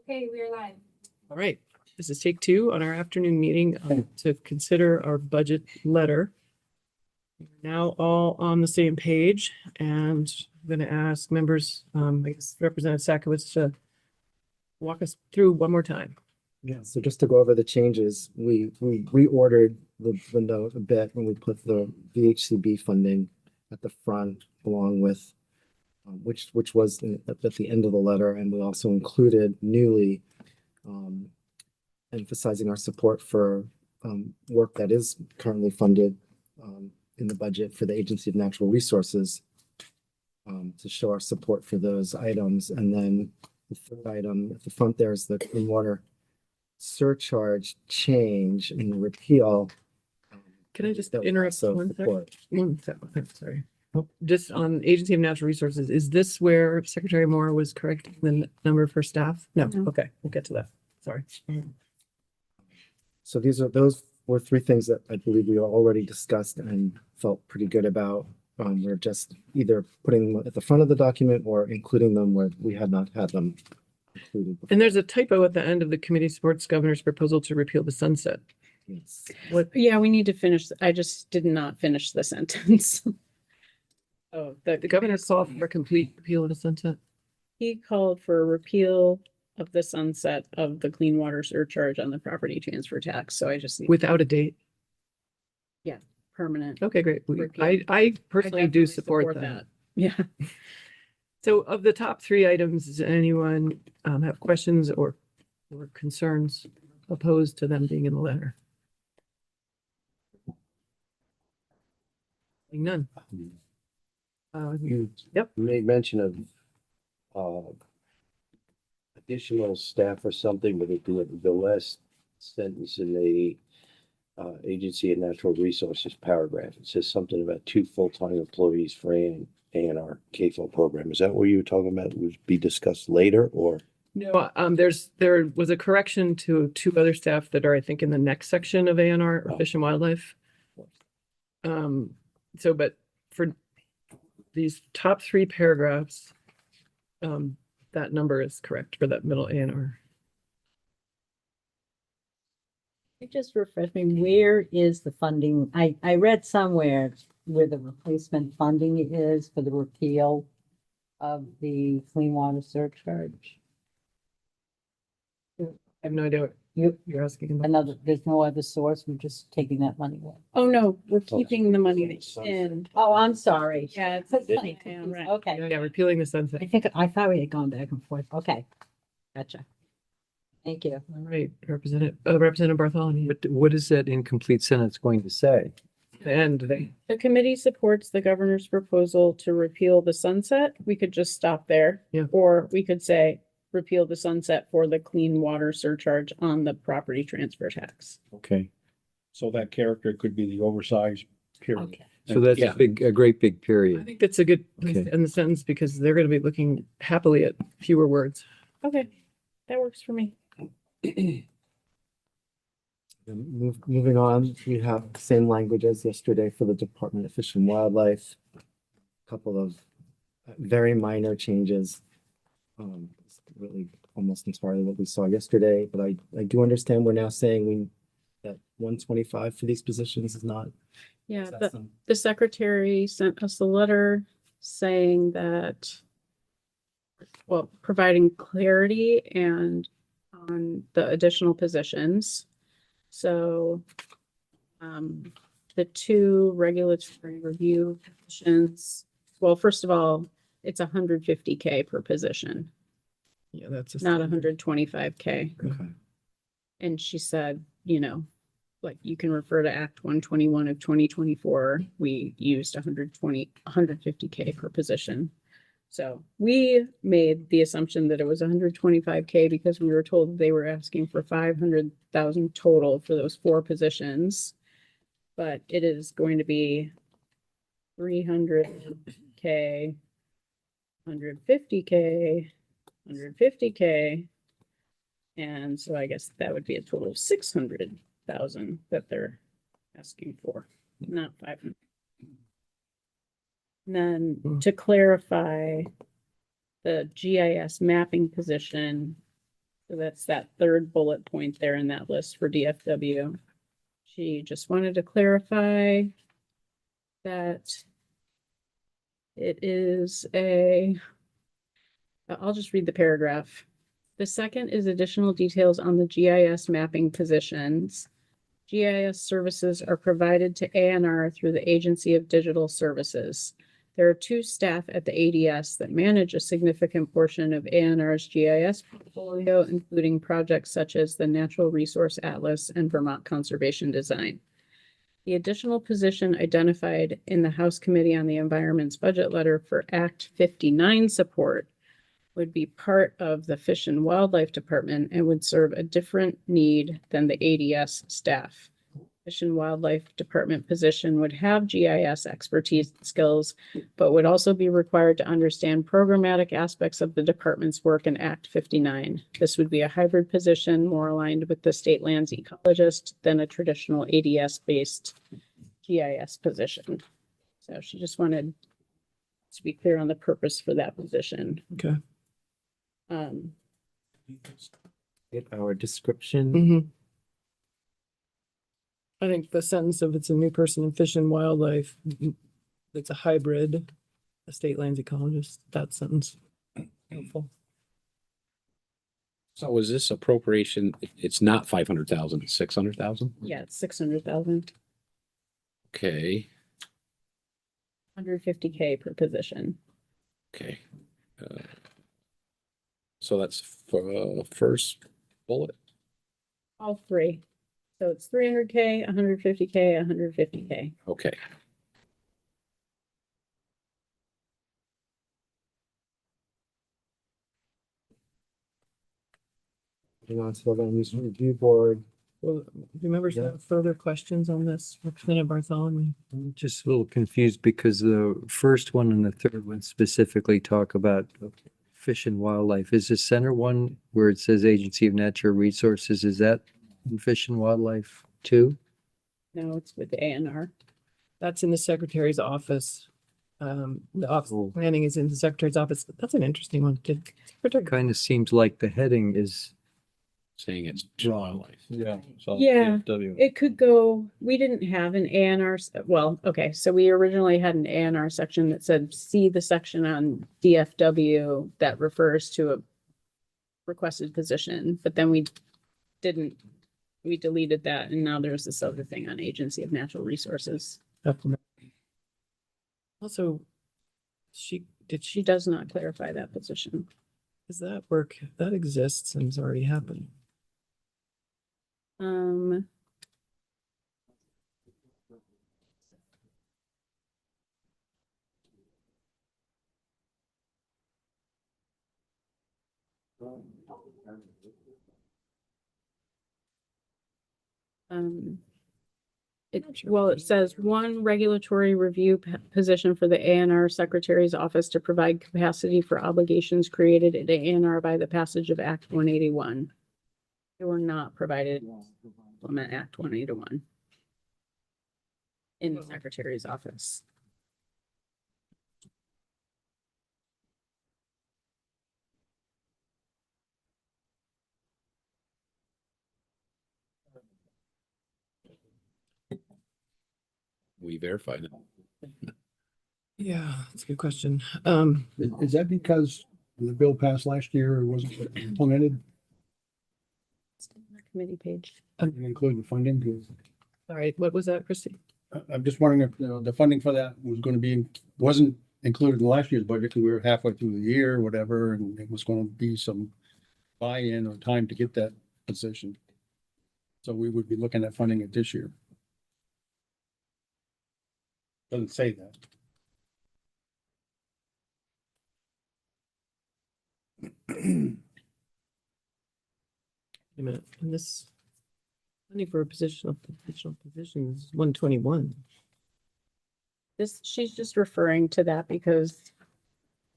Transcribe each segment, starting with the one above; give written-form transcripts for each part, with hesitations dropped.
Okay, we are live. All right, this is take two on our afternoon meeting to consider our budget letter. We're now all on the same page, and I'm going to ask members, I guess Representative Sakowitz to walk us through one more time. Yeah, so just to go over the changes, we reordered the note a bit when we put the VHCB funding at the front along with which was at the end of the letter, and we also included newly emphasizing our support for work that is currently funded in the budget for the Agency of Natural Resources to show our support for those items. And then the third item at the front there is the clean water surcharge change and repeal. Can I just that we interrupt also one second? support. One second, sorry. Just on Agency of Natural Resources, is this where Secretary Moore was correcting the number for staff? No, No. okay, we'll get to that. Sorry. So those were three things that I believe we already discussed and felt pretty good about. We're just either putting them at the front of the document or including them where we had not had them included. And there's a typo at the end of the committee supports governor's proposal to repeal the sunset. Yes. What, Yeah, we need to finish. I just did not finish the sentence. Oh, the governor called for a complete repeal of the sunset? he called for a repeal of the sunset of the clean water surcharge on the property transfer tax. So I just need Without a date? permanent. Okay, great. Repeal. I personally do definitely support that. Yeah. So of the top three items, does anyone have questions or concerns opposed to them being in the letter? Seeing none. You Yep. made mention of additional staff or something, but the last sentence in the Agency of Natural Resources paragraph, it says something about 2 full-time employees for ANR CAFO program. Is that what you were talking about? Would be discussed later or? No, there was a correction to 2 other staff that are, I think, in the next section of ANR or Oh. Fish and Wildlife. But for these top 3 paragraphs, that number is correct for that middle ANR. You just refresh me, where is the funding? I read somewhere where the replacement funding is for the repeal of the clean water surcharge. I have no idea what you're asking about. Another, there's no other source, we're just taking that money away. Oh, no, we're Oh. keeping the money Sunset. in. Oh, I'm sorry. Yeah, it's That's yeah, funny. right. Okay, Yeah, repealing the sunset. I thought we had gone back and forth. Okay, gotcha. Thank you. All right, Representative Bartholomew. What is that incomplete sentence going to say? And The committee supports the governor's proposal to repeal the sunset. We could just stop there. Yeah. Or we could say repeal the sunset for the clean water surcharge on the property transfer tax. Okay. So that character could be the oversized period. Okay. So that's Yeah. a great big I period. think that's a good place Okay. to end the sentence because they're going to be looking happily at fewer words. Okay, that works for me. Moving on, we have the same language as yesterday for the Department of Fish and Wildlife. A couple of very minor changes. It's really almost entirely what we saw yesterday, but I do understand we're now saying that 125 for these positions is not. Yeah, is that the, some- the secretary sent us a letter saying that, well, providing clarity and on the additional positions. So, the 2 regulatory review positions, well, first of all, it's 150K per position, Yeah, that's not standard. 125K. Okay. And she said, like you can refer to Act 121 of 2024. We used 150K per position. So we made the assumption that it was 125K because we were told they were asking for 500,000 total for those 4 positions. But it is going to be 300K, 150K, 150K. And so I guess that would be a total of 600,000 that they're asking for, not 500. And then to clarify, the GIS mapping position So that's that third bullet point there in that list for DFW. She just wanted to clarify that it is I'll just read the paragraph. The second is additional details on the GIS mapping positions. GIS services are provided to ANR through the Agency of Digital Services. There are 2 staff at the ADS that manage a significant portion of ANR's GIS portfolio, including projects such as the Natural Resource Atlas and Vermont Conservation Design. The additional position identified in the House Committee on the Environment's budget letter for Act 59 support would be part of the Fish and Wildlife Department and would serve a different need than the ADS staff. Fish and Wildlife Department position would have GIS expertise and skills, but would also be required to understand programmatic aspects of the department's work in Act 59. This would be a hybrid position, more aligned with the state lands ecologist than a traditional ADS-based GIS position. So she just wanted to be clear on the purpose for that position. Okay. Get our description. Mhm. I think the sentence of it's a new person in fish and wildlife, it's a hybrid, a state lands ecologist, that sentence. Helpful. So is this appropriation, it's not 500,000, it's 600,000? Yeah, it's 600,000, Okay, 150K per position. okay. So that's for first bullet. All 3. So it's 300K, 150K, 150K. Okay, Moving on to the land use review board. Well, do members Yeah. have further questions on this? Representative Bartholomew? I'm just a little confused because the first one and the third one specifically talk about fish and wildlife. Is the center one where it says Agency of Natural Resources, is that in fish and wildlife too? No, it's with the ANR. That's in the secretary's office. The office Oh. of planning is in the secretary's office. That's an interesting one. Kind of seems like the heading is, saying it's Wrong. wildlife. Yeah. So Yeah. DFW. It could go, we didn't have an ANR, well, okay, so we originally had an ANR section that said, see the section on DFW that refers to a requested position, but then we deleted that, and now there's this other thing on Agency of Natural Resources. Also, She does not clarify that position. does that work? That exists and has already happened. It says 1 regulatory review position for the ANR Secretary's Office to provide capacity for obligations created at ANR by the passage of Act 181. They were not provided to implement Act 181 in the Secretary's office. We verified it. Yeah, that's a good question. Is that because the bill passed last year, it wasn't implemented It's on the Committee page. and include the funding? 'Cause All right, what was that, Christie? I'm just wondering if the funding for that was going to be, wasn't included in last year's budget because we were halfway through the year or whatever, and it was going to be some buy-in or time to get that position. So we would be looking at funding it this year. Doesn't say that. Wait a minute, and this funding for a additional position is 121. She's just referring to that because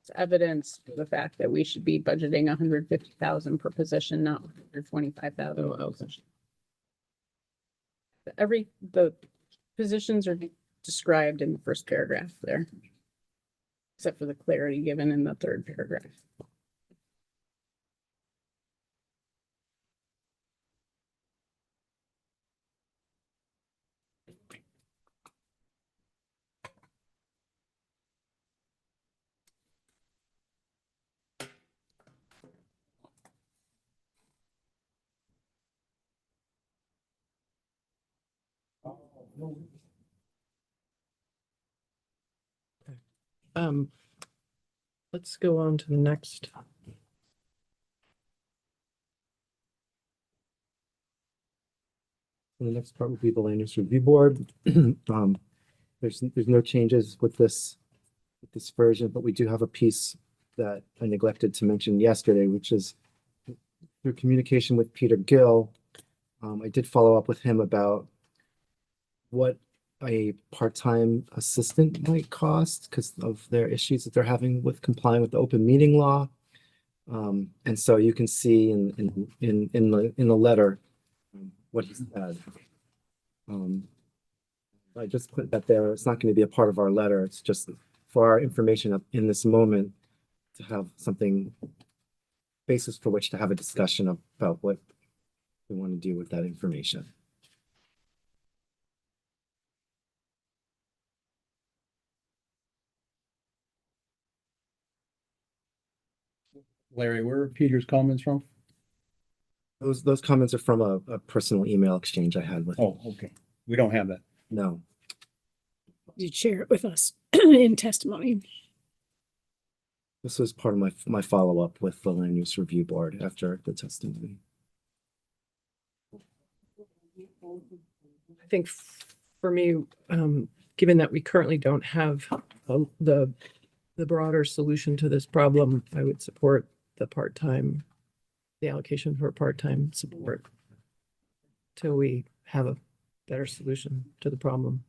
it's evidence for the fact that we should be budgeting 150,000 per position, not 125,000. Oh, okay. The positions are described in the first paragraph there. Except for the clarity given in the third paragraph. Um, let's go on to the next. The next part will be the land use review board. There's no changes with this version, but we do have a piece that I neglected to mention yesterday, which is through communication with Peter Gill. I did follow up with him about what a part-time assistant might cost because of their issues that they're having with complying with the open meeting law. And so you can see in the letter what he said. I just put that there. It's not going to be a part of our letter. It's just for our information up in this moment to have something basis for which to have a discussion about what we want to do with that information. Larry, where are Peter's comments from? Those comments are from a personal email exchange I had with him. Oh, okay. We don't have that. No. You'd share it with us in testimony. This was part of my follow-up with the land use review board after the testimony. I think for me, given that we currently don't have the broader solution to this problem, I would support the allocation for part-time support till we have a better solution to the problem.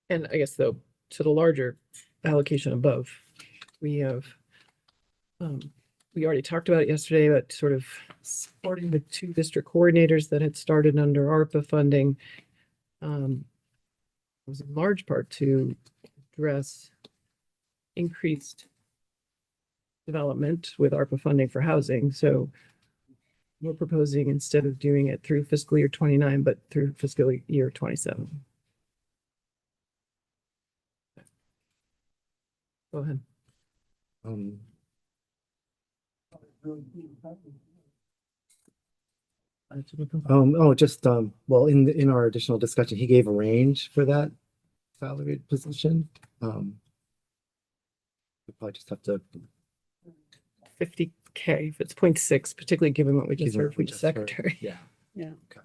And I guess though, to the larger allocation above, we have, we already talked about it yesterday, but sort of supporting the 2 district coordinators that had started under ARPA funding. Was in large part to address increased development with ARPA funding for housing. So we're proposing instead of doing it through fiscal year 29, but through fiscal year 27. Go ahead. Well, in our additional discussion, he gave a range for that salaried position. We probably just have to. 50K, if it's 0.6, particularly given what we just Given heard what from we the just heard. secretary. Yeah. Yeah. Okay.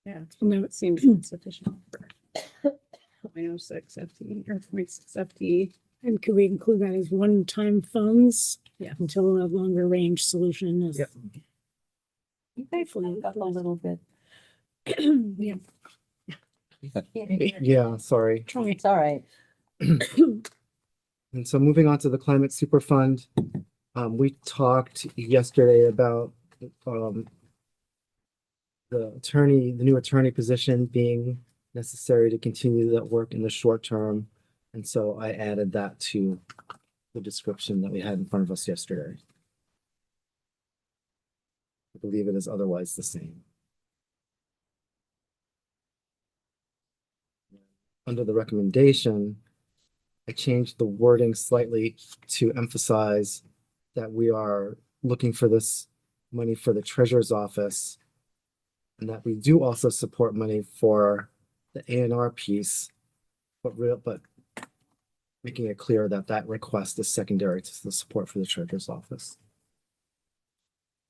Yeah, it seems insufficient for 0.06 FTE or 0.6 FTE. And could we include that as one-time funds? Yeah. Until a longer range solution is. Yep. You guys back up a little bit. Yeah, Yeah, sorry. try. It's all right. And so moving on to the Climate Super Fund, we talked yesterday about the new attorney position being necessary to continue that work in the short term. And so I added that to the description that we had in front of us yesterday. I believe it is otherwise the same. Under the recommendation, I changed the wording slightly to emphasize that we are looking for this money for the treasurer's office and that we do also support money for the A&R piece, but making it clear that that request is secondary to the support for the treasurer's office.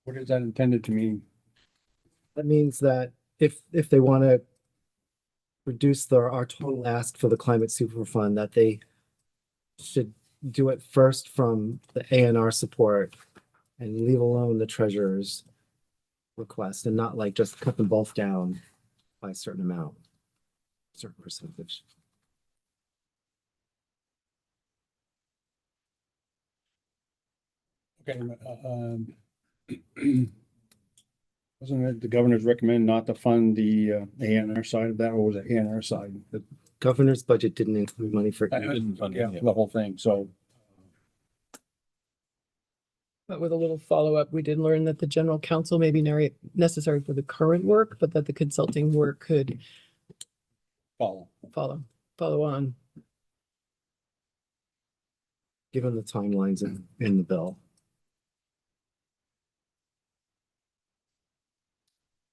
What is that intended to mean? That means that if they want to reduce our total ask for the Climate Super Fund, that they should do it first from the A&R support and leave alone the treasurer's request and not like just cut them both down by a certain amount, certain percentage. Okay. Wasn't it the governor's recommend not to fund the A&R side of that, or was it A&R side? Governor's budget didn't include money for. Yeah, the whole thing, so. But with a little follow-up, we did learn that the general counsel may be necessary for the current work, but that the consulting work could Follow. follow on. Given the timelines in the bill.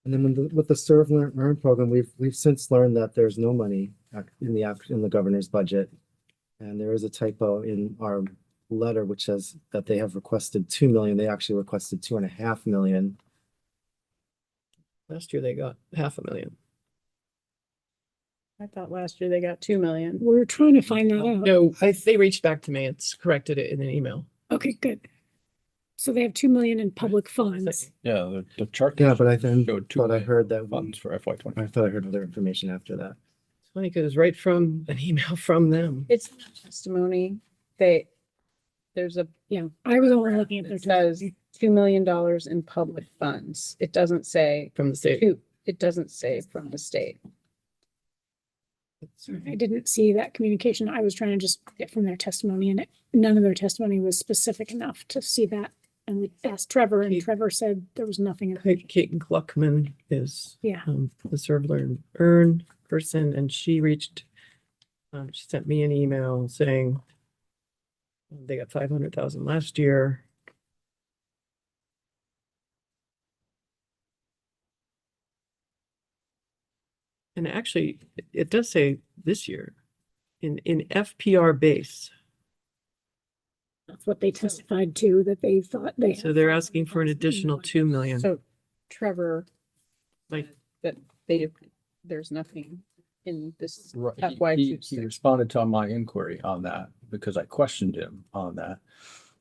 And then with the Serve Learn Earn program, we've since learned that there's no money in the governor's budget. And there is a typo in our letter which says that they have requested 2 million. They actually requested 2.5 million. Last year they got 500,000. I thought last year they got 2 million. We're trying to find that out. No, they reached back to me. It's corrected it in an email. Okay, good. So they have 2 million in public funds. Yeah, the chart. Yeah, but I then Showed two thought I heard that, funds for FY twenty. I thought I heard other information after that. It's funny because it's right from an email from them. It's testimony. There's a, Yeah, I was only looking at their. it says $2 million in public funds. It doesn't say From the state. two. It doesn't say from the state. I didn't see that communication. I was trying to just get from their testimony and none of their testimony was specific enough to see that. And we asked Trevor and Kate- Trevor said there was nothing. in it. Kate Gluckman is Yeah. the Serve Learn Earn person, and she sent me an email saying they got 500,000 last year. And actually, it does say this year in FPR base. That's what they testified to, that they thought they. So they're asking for an additional 2 million. So Trevor, Like, that there's nothing in this Right, FY he 26. responded to my inquiry on that because I questioned him on that.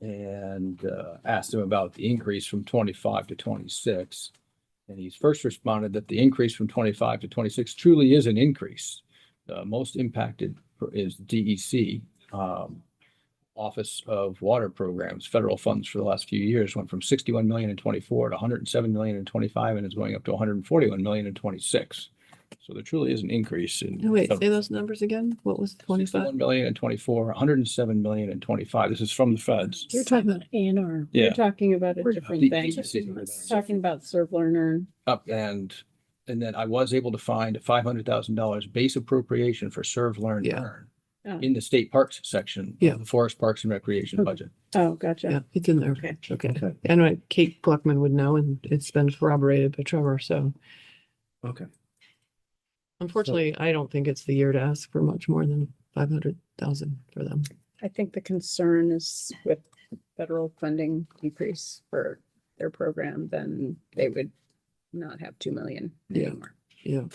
And asked him about the increase from 25 to 26. And he's first responded that the increase from 25 to 26 truly is an increase. Most impacted is DEC, Office of Water Programs. Federal funds for the last few years went from 61 million in 24 to 107 million in 25, and is going up to 141 million in 26. So there truly is an increase in. no, wait, say federal- those numbers again? What was 25? 61 million in 24, 107 million in 25. This is from the feds. You're talking about A&R. Yeah. You're talking about a We're- different The thing. DEC. Talking about Serve Learn Earn. Up and then I was able to find a $500,000 base appropriation for Serve, Learn, Yeah. Earn Oh. in the state parks section Yeah. of the Forest Parks and Recreation Okay. budget. Oh, gotcha. Yeah, it's in there. Okay. Okay. Okay. Anyway, Kate Gluckman would know, and it's been corroborated by Trevor, so Okay. unfortunately, I don't think it's the year to ask for much more than 500,000 for them. I think the concern is with federal funding decrease for their program, then they would not have 2 million Yeah. anymore. Yeah.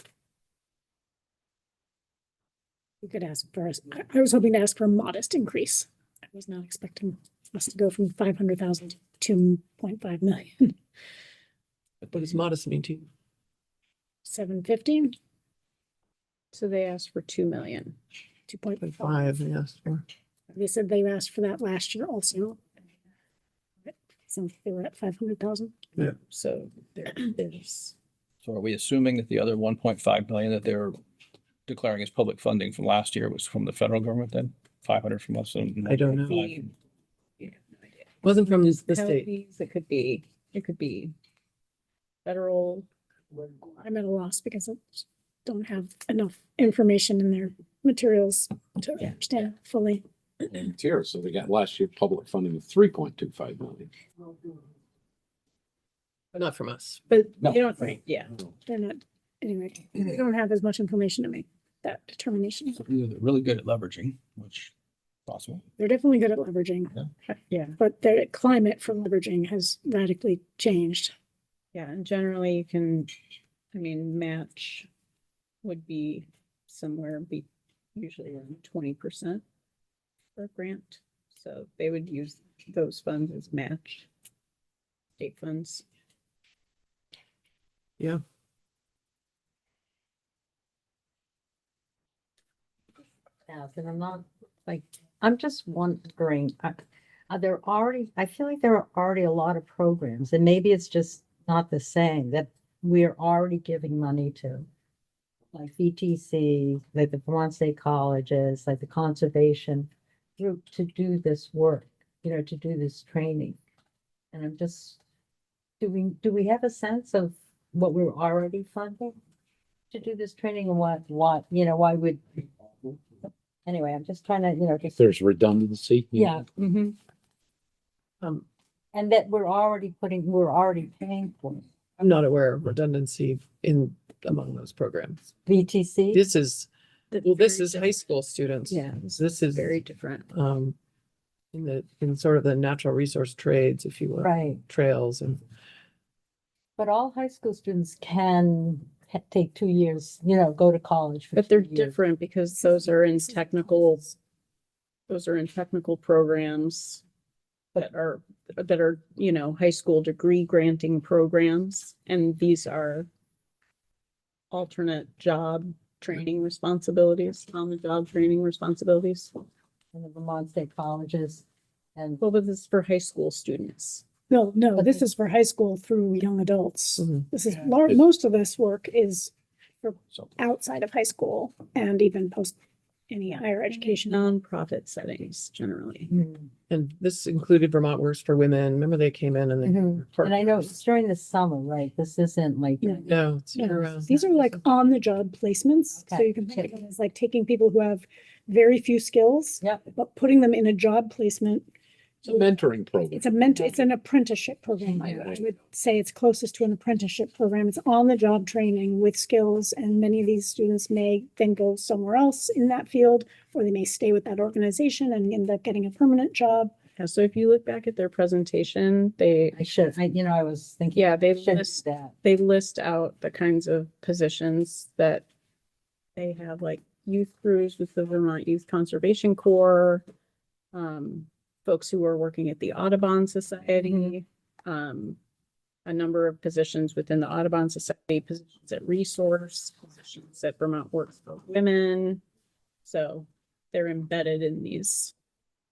We could ask for, I was hoping to ask for a modest increase. I was not expecting us to go from 500,000 to 2.5 million. What does modest mean to you? 750, So they asked for 2 million. 2.5. 5, yes. They said they asked for that last year also. So they were at 500,000. So there's, So are we assuming that the other 1.5 million that they're declaring as public funding from last year was from the federal government then? 500 from us and. I don't know. the- yeah, no idea. Wasn't from the state. Penalties, it could be federal. I'm at a loss because I don't have enough information in their materials to understand fully. It's here, so they got last year public funding of 3.25 million. But not from us. But No. you don't, Right, yeah. they're not, anyway, they don't have as much information to make that determination. So they're really good at leveraging, which possible. They're definitely good at leveraging, Yeah, but their climate for leveraging has radically changed. yeah, and generally you can, I mean, match would be somewhere usually around 20% for a grant. So they would use those funds as match state funds. Yeah. And I'm not, like, I'm just wondering, are there already, I feel like there are already a lot of programs, and maybe it's just not the same, that we're already giving money to. Like VTC, like the Vermont State Colleges, like the Conservation Group to do this work, to do this training. And I'm just, do we have a sense of what we're already funding to do this training, and what, why would? Anyway, I'm just trying to, If just, there's redundancy. yeah, Um, and that we're already paying for it. I'm not aware of redundancy among those programs. VTC? This is, That's well, this very is high different. school students. Yeah. This is Very different. in sort of the natural resource trades, if you will. Right, Trails and, but all high school students can take 2 years, go to college for But they're 2 years. different because those are in technical programs that are, high school degree granting programs. And these are alternate job training responsibilities, on the job training responsibilities. In the Vermont State Colleges. And Well, but this is for high school students. No, no, But this the- is for high school through young adults. Mhm. This is Yeah. most of this work is for So- outside of high school and even post any higher education. Nonprofit settings generally. and this included Vermont Works for Women. Remember they came in and they. Mhm. were And I know partners. it's during the summer, right? This isn't like. Yeah. No, it's No, year-round. these are like on the job placements. So Okay. you can think of it as like taking people who have very few skills, Yep. but putting them in a job placement. It's a mentoring program. It's an apprenticeship program. I would say it's closest to an apprenticeship program. It's on the job training with skills, and many of these students may then go somewhere else in that field, or they may stay with that organization and end up getting a permanent job. Yeah, so if you look back at their presentation, I was thinking. Yeah, they I should do list- that. they list out the kinds of positions that they have, like youth crews with the Vermont Youth Conservation Corps, folks who are working at the Audubon Society, a number of positions within the Audubon Society, positions at Resource, positions at Vermont Works for Women. So they're embedded in these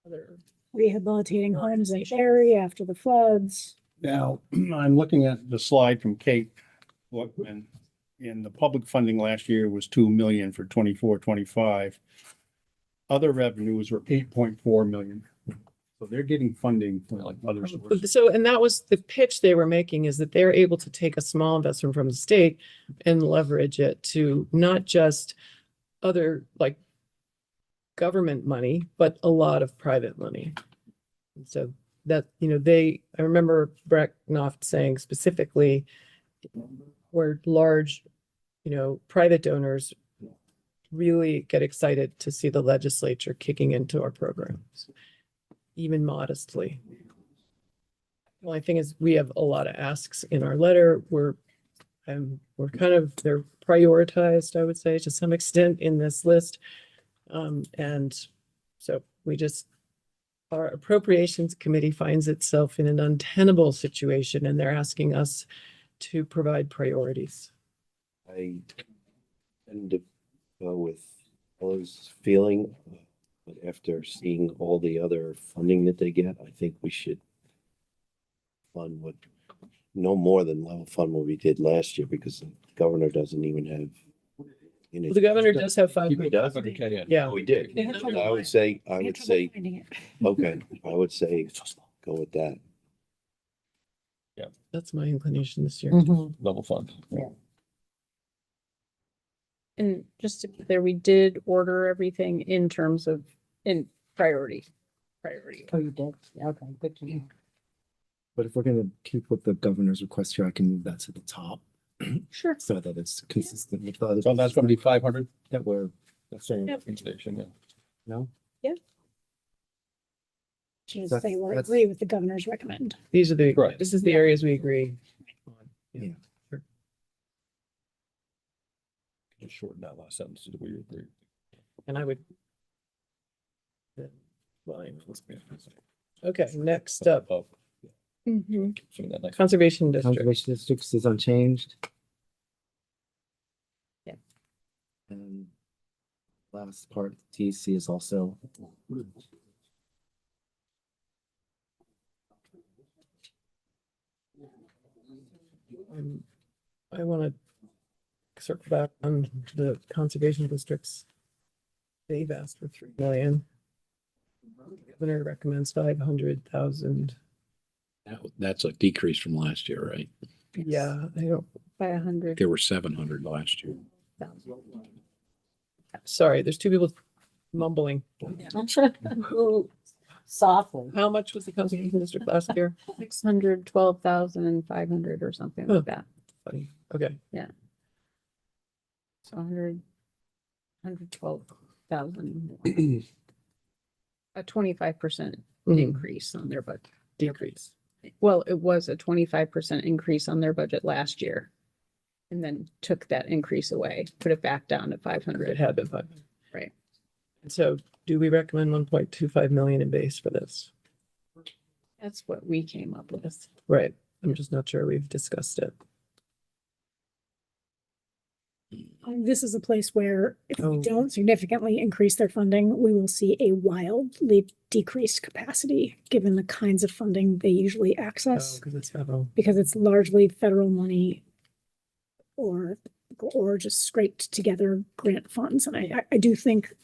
other. Rehabilitating homes in Barry after the floods. Now, I'm looking at the slide from Kate Bookman, and the public funding last year was 2 million for 24-25. Other revenues were 8.4 million. So they're getting funding from like other sources. So, and that was the pitch they were making, is that they're able to take a small investment from the state and leverage it to not just other like government money, but a lot of private money. And so that, I remember Breck Knopf saying specifically where large, private donors really get excited to see the legislature kicking into our programs, even modestly. The only thing is, we have a lot of asks in our letter. We're they're prioritized, I would say, to some extent in this list. And so our appropriations committee finds itself in an untenable situation, and they're asking us to provide priorities. I tend to go with Ella's feeling, but after seeing all the other funding that they get, I think we should fund no more than level fund what we did last year, because the governor doesn't even have. Well, the governor does have $5 He million. does? Yeah. Oh, he did. They had trouble I would say, okay, I would say, go with that. That's my inclination this year. Mhm. Level fund. And just to be clear, we did order everything in terms of, in priority. Oh, you did? Okay, good to know. But if we're gonna keep with the governor's request here, I can move that to the top Sure. so that it's consistent with the other. So that's gonna be 500. That we're, That's saying Yep. station, yeah. no? Just That's- say we that's- agree with the governor's recommend. These are Right. this is the areas we agree on. Yeah. Sure. Just shorten that last sentence to we agree. And I would. Okay, next up, Above. Mhm. Seeing that next. Conservation District. Conservation districts is unchanged. Yeah. And last part, TC is also. I want to circle back on the conservation districts. They've asked for 3 million. Governor recommends 500,000. That's a decrease from last year, right? Yeah, I don't, By 100,000. There were 700 last year. sorry, there's two people mumbling. Softly. How much was the conservation district last year? 612,500 or something Oh. like that. funny. Okay. So 112,000. A 25% Mhm. increase on their budget. Decrease. Well, it was a 25% increase on their budget last year. And then took that increase away, put it back down to It 500. had been 5. Right. And so do we recommend 1.25 million in base for this? That's what we came up with. Right. I'm just not sure we've discussed it. This is a place where if we Oh. don't significantly increase their funding, we will see a wildly decreased capacity, given the kinds of funding they usually Oh, access, because it's federal. because it's largely federal money or just scraped together grant funds. And I do think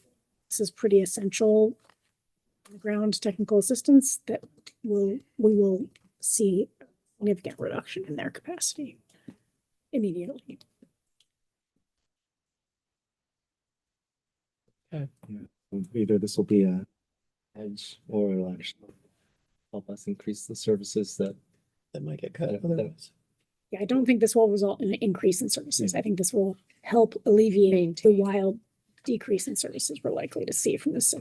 this is pretty essential on the ground technical assistance that we will see a significant reduction in their capacity immediately. Either this will be a edge or it'll actually help us increase the services that. That might get cut. that- otherwise. Yeah, I don't think this will result in an increase in services. I think this will help alleviate the wild decrease in services we're likely to see from this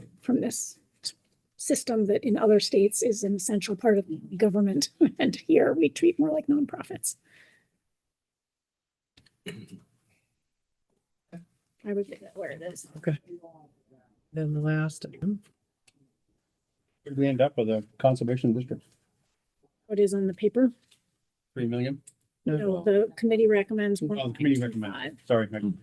system that in other states is an essential part of government. And here we treat more like nonprofits. I would leave that where it is. Then the last item. Where'd we end up with a conservation district? What is on the paper? 3 million? No, the committee recommends Oh, the committee 1.25. recommends. Sorry. And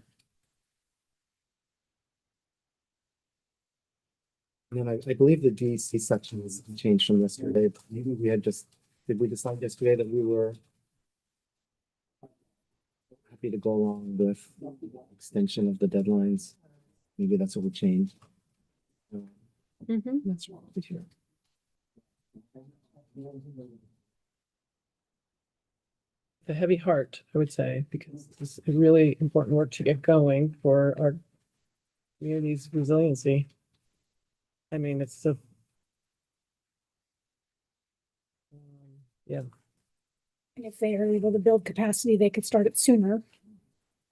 then I believe the DEC section has changed from yesterday. Maybe we had just, did we decide yesterday that we were happy to go along with extension of the deadlines? Maybe that's what we changed. Mhm. That's wrong with here. The heavy heart, I would say, because this is really important work to get going for our community's resiliency. I mean, it's so. Yeah, And if they are able to build capacity, they could start it sooner,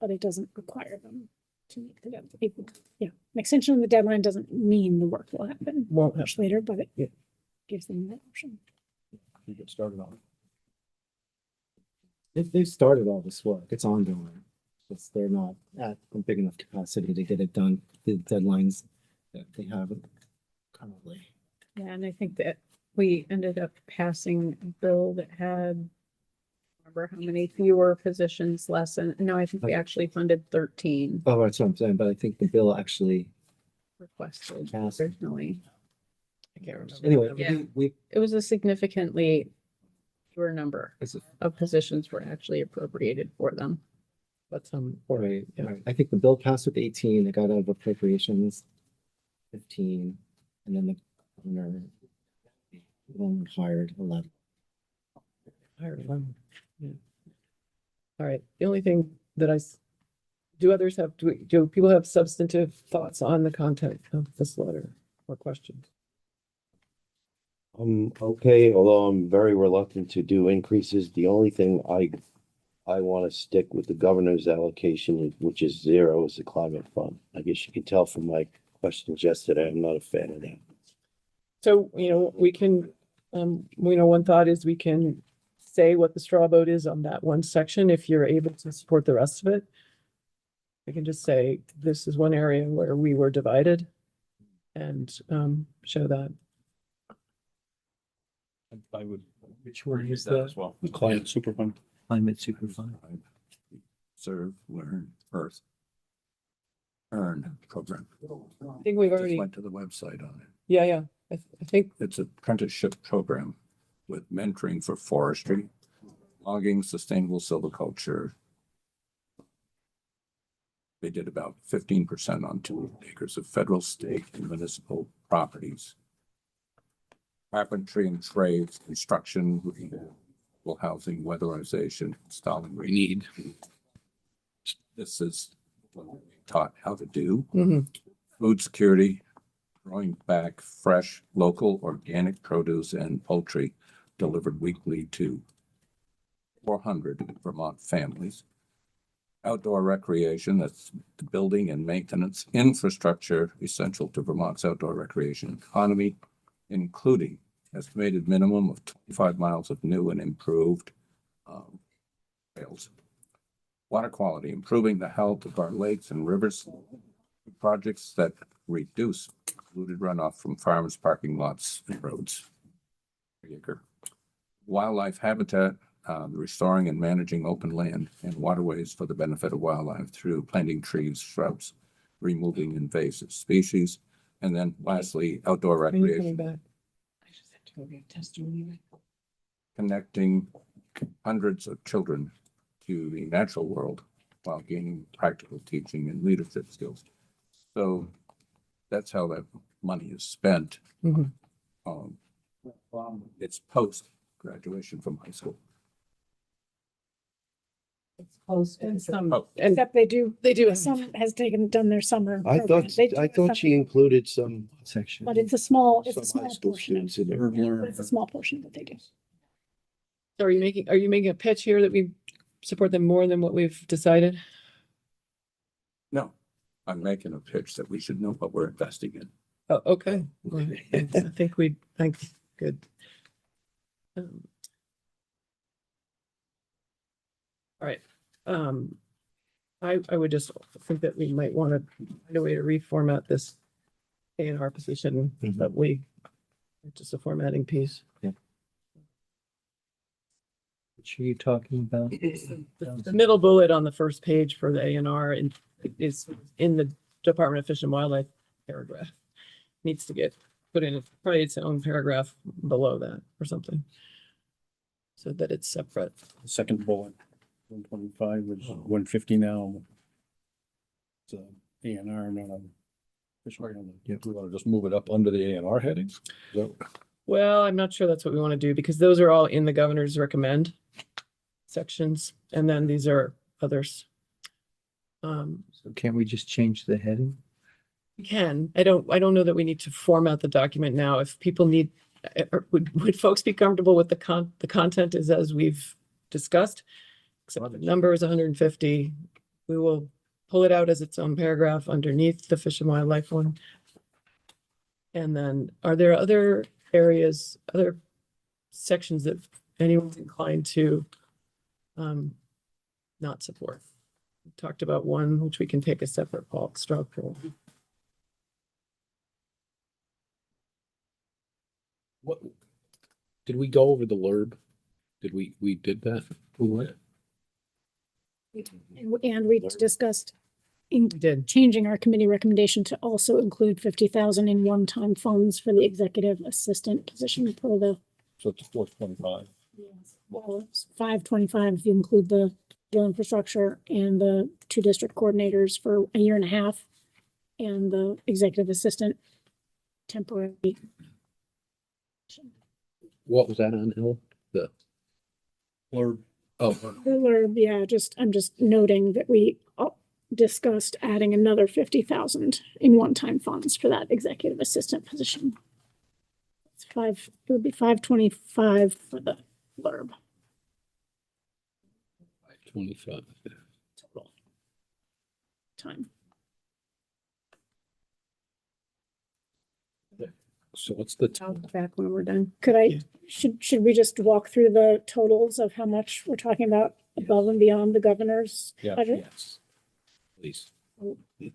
but it doesn't require them to make the deadline. Yeah, an extension of the deadline doesn't mean the work will happen won't have. much later, but it Yeah. gives them that option. You get started on it. They've started all this work. It's ongoing. It's they're not at a big enough capacity to get it done. The deadlines that they have currently. Yeah, and I think that we ended up passing a bill that had, remember how many fewer positions, less than, no, I think we actually funded 13 Oh, that's what I'm saying, but I think the bill actually requested passed. originally. I can't remember. Anyway, Yeah. we It was a significantly fewer number it's a- of positions were actually appropriated for them. But some, right, yeah. right. I think the bill passed with 18, it got out of appropriations 15, and then the governor only hired 11. Hired one. Yeah. All right, the only thing that do others have, do people have substantive thoughts on the content of this letter or questions? Okay, although I'm very reluctant to do increases, the only thing I want to stick with the governor's allocation, which is 0, is the climate fund. I guess you can tell from my questions yesterday, I'm not a fan of that. So, we can, one thought is we can say what the straw vote is on that one section, if you're able to support the rest of it. We can just say, this is one area where we were divided and, show that. I would. Which one use is that that? as well. Client Superfund. Climate Superfund. Serve, learn, earth. Earn program. I think we've Just already, went to the website on it. yeah. I think, It's an apprenticeship program with mentoring for forestry, logging, sustainable silviculture. They did about 15% on 2 acres of federal, state, and municipal properties. Carpentry and trades, construction, renewable housing, weatherization, installing. We need. This is what we're taught how to do. mhm, Food security, growing back fresh, local, organic produce and poultry delivered weekly to 400 Vermont families. Outdoor recreation, that's the building and maintenance infrastructure essential to Vermont's outdoor recreation economy, including estimated minimum of 25 miles of new and improved trails. Water quality, improving the health of our lakes and rivers, projects that reduce polluted runoff from farms, parking lots, and roads. Wildlife habitat, restoring and managing open land and waterways for the benefit of wildlife through planting trees, shrubs, removing invasive species, and then lastly, outdoor When are you coming recreation, back? I just have to go get testimony. connecting hundreds of children to the natural world while gaining practical teaching and leadership skills. So that's how that money is spent. Mhm. It's post graduation from high school. It's posted. And Oh. Except they do, They do. some has done their summer. I program. thought, They do I a thought summer- she included some, Section. But it's a small some high school portion of, students in there. but it's a small portion that they do. Are you making a pitch here that we support them more than what we've decided? No, I'm making a pitch that we should know what we're investing in. Oh, okay. Well, I think good. All right. I would just think that we might want to find a way to reformat this A&R position, Mhm. that we, just a formatting piece. Which are you talking about? The middle bullet on the first page for the A&R is in the Department of Fish and Wildlife paragraph. Needs to get put in, probably its own paragraph below that or something. So that it's separate. Second bullet, 125, which is 150 now. It's A and R, not on. Do we want to just move it up under the A&R headings? Well, I'm not sure that's what we want to do because those are all in the governor's recommend sections, and then these are others. So can't we just change the heading? We can. I don't know that we need to format the document now. If people need, would folks be comfortable with the content is as we've discussed? Except the number is 150. We will pull it out as its own paragraph underneath the Fish and Wildlife one. And then are there other areas, other sections that anyone's inclined to not support? We talked about one, which we can take a separate straw poll. What, did we go over the LURB? We did that? What? And we discussed in We did. changing our committee recommendation to also include 50,000 in one-time funds for the executive assistant position for the, So it's 425. well, it's 525 if you include the infrastructure and the 2 district coordinators for a year and a half and the executive assistant temporary. What was that on, Hill? Or Oh, Or, yeah, I'm just noting that we discussed adding another 50,000 in one-time funds for that executive assistant position. It would be 525 for the blurb 25. total time. So what's the, I'll be back when we're done. Could I, Yeah. should we just walk through the totals of how much we're talking about above and beyond the governor's Yeah. budget? yes, please.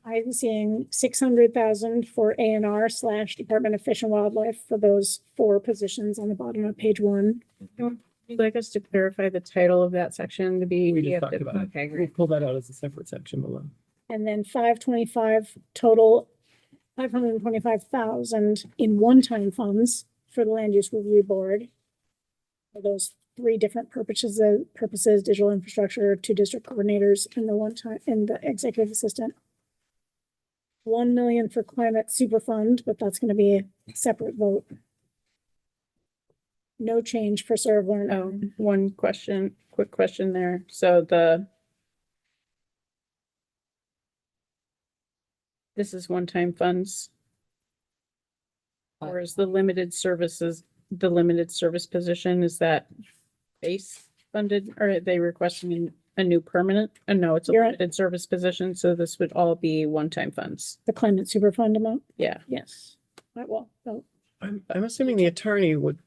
I'm seeing 600,000 for A&R / Department of Fish and Wildlife for those 4 positions on the bottom of page 1. Would you like us to clarify the title of that section to be? We just yeah, talked about it. Okay, We'll great. pull that out as a separate section below. And then 525 total, 525,000 in one-time funds for the Land Use Review Board. For those 3 different purposes, digital infrastructure, 2 district coordinators, and the one-time, and the executive assistant. 1 million for climate super fund, but that's gonna be a separate vote. No change for serve learn. Oh, one question, quick question there. So this is one-time funds? Or is the limited service position, is that base? funded, or are they requesting a new permanent? No, it's a You're- limited service position, so this would all be one-time funds. The climate super fund amount? Yeah. Yes. I will. Oh, I'm assuming the attorney would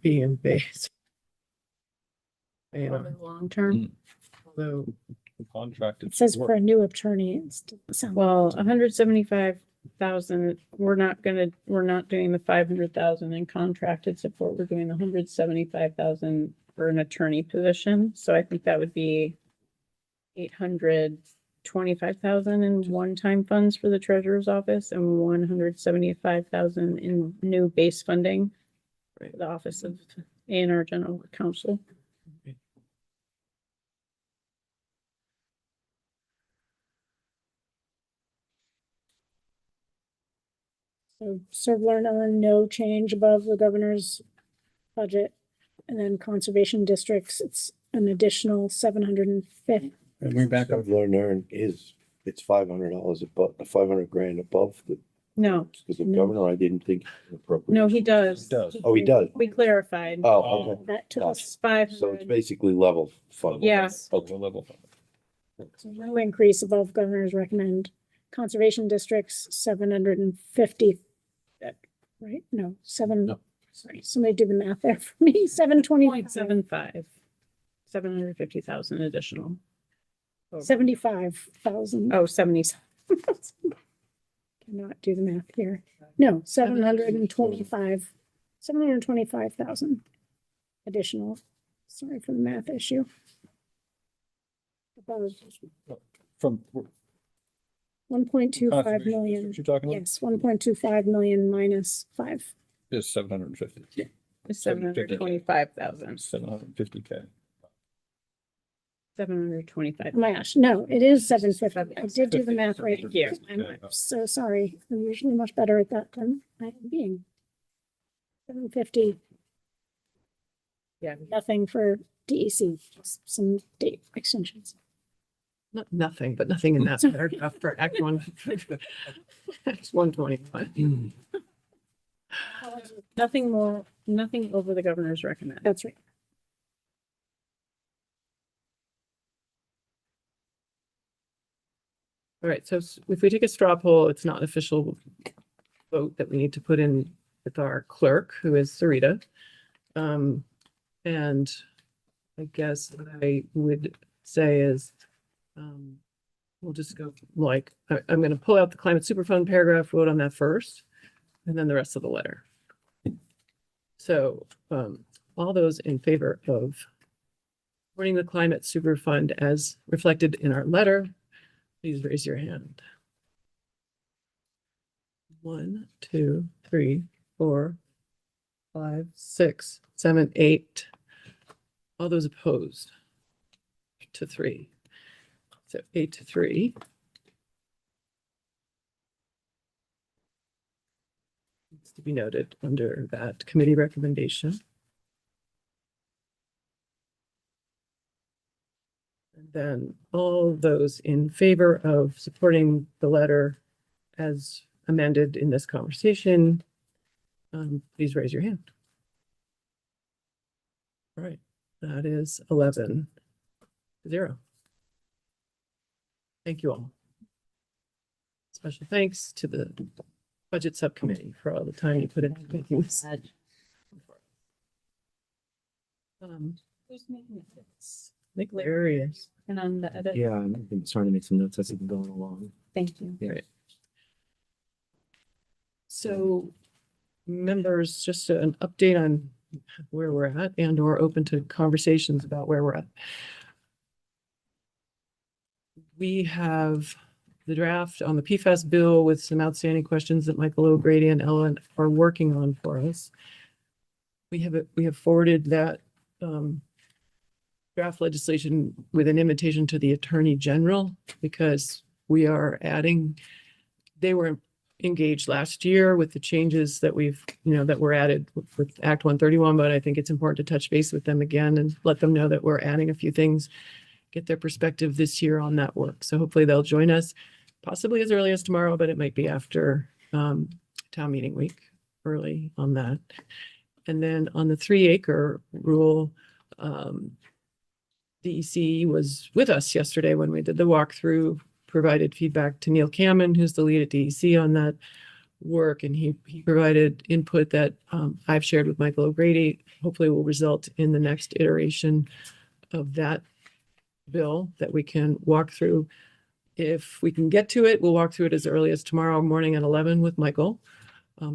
be in base. Yeah, Long term. although Contracted. it says for a new attorney. It's sound. Well, 175,000, we're not doing the 500,000 in contracted support. We're doing the 175,000 for an attorney position. So I think that would be 825,000 in one-time funds for the treasurer's office and 175,000 in new base funding for the office of A&R General Counsel. So serve, learn, earn, no change above the governor's budget. And then conservation districts, it's an additional 750. And we back up. Learn Earn it's $500 above, 500 grand above the, No, because the No. governor, I didn't think appropriate. no, he does. Does. Oh, he does? We clarified. Oh, okay. That took us, It's 500. So it's basically level funded. Yeah. Okay. Level. so no increase above governor's recommend. Conservation districts, 750. Right? No, No. sorry, somebody do the math there for me. 720, 750,000 additional. 75,000. Oh, 70. Cannot do the math here. No, 725,000 additional. Sorry for the math issue. Above From. 1.25 million. What you're talking about Yes, 1.25 million minus 5. is 750. It's 725,000. 750K. 725. Oh my gosh, no, it is 750. I did do the math right. Thank you. I'm so sorry. I'm usually much better at that than I am being. 750, Yeah. nothing for DEC, just some date extensions. nothing, but nothing in that paragraph for Act 1. Act 121. Nothing more, nothing over the governor's recommend. That's right. All right, so if we take a straw poll, it's not an official vote that we need to put in with our clerk, who is Sarita. And I guess what I would say is, we'll just go like, I'm gonna pull out the climate superfund paragraph, vote on that first, and then the rest of the letter. So, all those in favor of supporting the climate superfund as reflected in our letter, please raise your hand. 1, 2, 3, 4, 5, 6, 7, 8. All those opposed to 3. So 8 to 3. Needs to be noted under that committee recommendation. And then all those in favor of supporting the letter as amended in this conversation, please raise your hand. All right, that is 11-0. Thank you all. Special thanks to the budget subcommittee for all the time you put in making this. Who's making it? Nick Larry's. And on the edit, Yeah, I'm starting to make some notes as I'm going along. thank you. Right. So members, just an update on where we're at and or open to conversations about where we're at. We have the draft on the PFAS bill with some outstanding questions that Michael O'Grady and Ellen are working on for us. We have forwarded that draft legislation with an invitation to the Attorney General because we are adding, they were engaged last year with the changes that we've, that were added with Act 131, but I think it's important to touch base with them again and let them know that we're adding a few things, get their perspective this year on that work. So hopefully they'll join us possibly as early as tomorrow, but it might be after town meeting week, early on that. And then on the 3 acre rule, DEC was with us yesterday when we did the walkthrough, provided feedback to Neil Cameron, who's the lead at DEC on that work, and he provided input that I've shared with Michael O'Grady, hopefully will result in the next iteration of that bill that we can walk through. If we can get to it, we'll walk through it as early as tomorrow morning at 11 with Michael.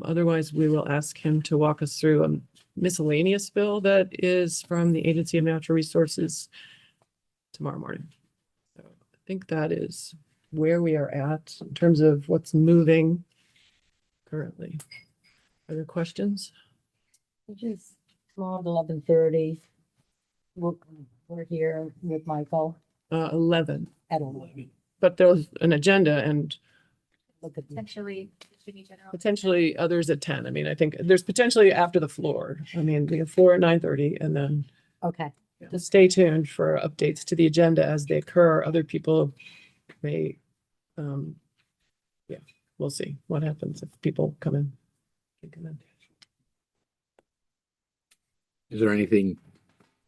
Otherwise, we will ask him to walk us through a miscellaneous bill that is from the Agency of Natural Resources tomorrow morning. So I think that is where we are at in terms of what's moving currently. Are there questions? Which is tomorrow at 11:30. We're here with Michael 11, at 11. but there's an agenda and Look at the Potentially, Attorney General. potentially others at 10. I mean, I think there's potentially after the floor. I mean, we have floor at 9:30 and then Okay, just stay tuned for updates to the agenda as they occur. Other people may, yeah, we'll see what happens if people come in. Can come in. Is there anything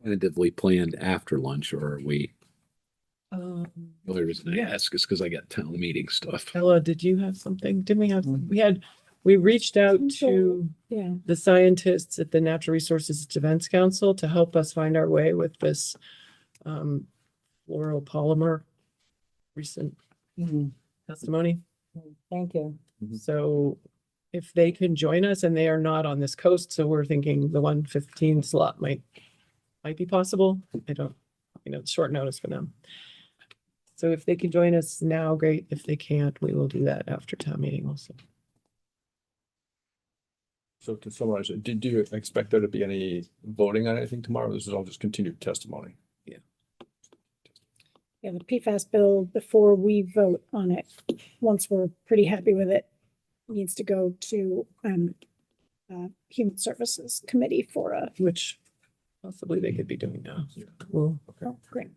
tentatively planned after lunch, or are we? The only reason I yeah. ask is because I got town meeting stuff. Ella, did you have something? Didn't we have, we reached out to Yeah. the scientists at the Natural Resources Defense Council to help us find our way with this fluoropolymer recent Mhm. testimony. Thank you. So if they can join us, and they are not on this coast, so we're thinking the 1:15 slot might be possible. I don't, it's short notice for them. So if they can join us now, great. If they can't, we will do that after town meeting also. So to summarize, do you expect there to be any voting on anything tomorrow? This is all just continued testimony. Yeah, the PFAS bill, before we vote on it, once we're pretty happy with it, needs to go to Human Services Committee for a, Which possibly they could be doing now. Well, oh, great,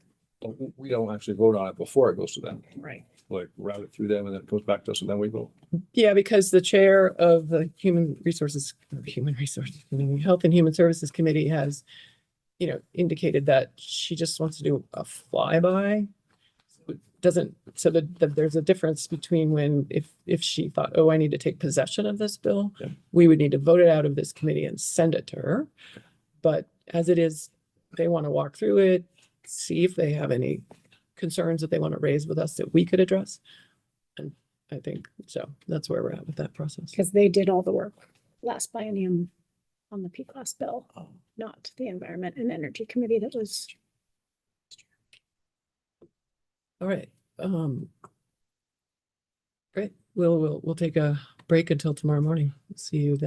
But we don't actually vote on it before it goes to them. right. Like route it through them and then it goes back to us and then we vote. yeah, because the chair of the Health and Human Services Committee has, indicated that she just wants to do a flyby. So it doesn't, so that there's a difference between when, if she thought, oh, I need to take possession of this bill, Yeah. we would need to vote it out of this committee and send it to her. But as it is, they want to walk through it, see if they have any concerns that they want to raise with us that we could address. And I think, so that's where we're at with that process. Because they did all the work last biennium on the PFAS bill, not the Environment and Energy Committee that was. All right. Great. We'll take a break until tomorrow morning. See you then.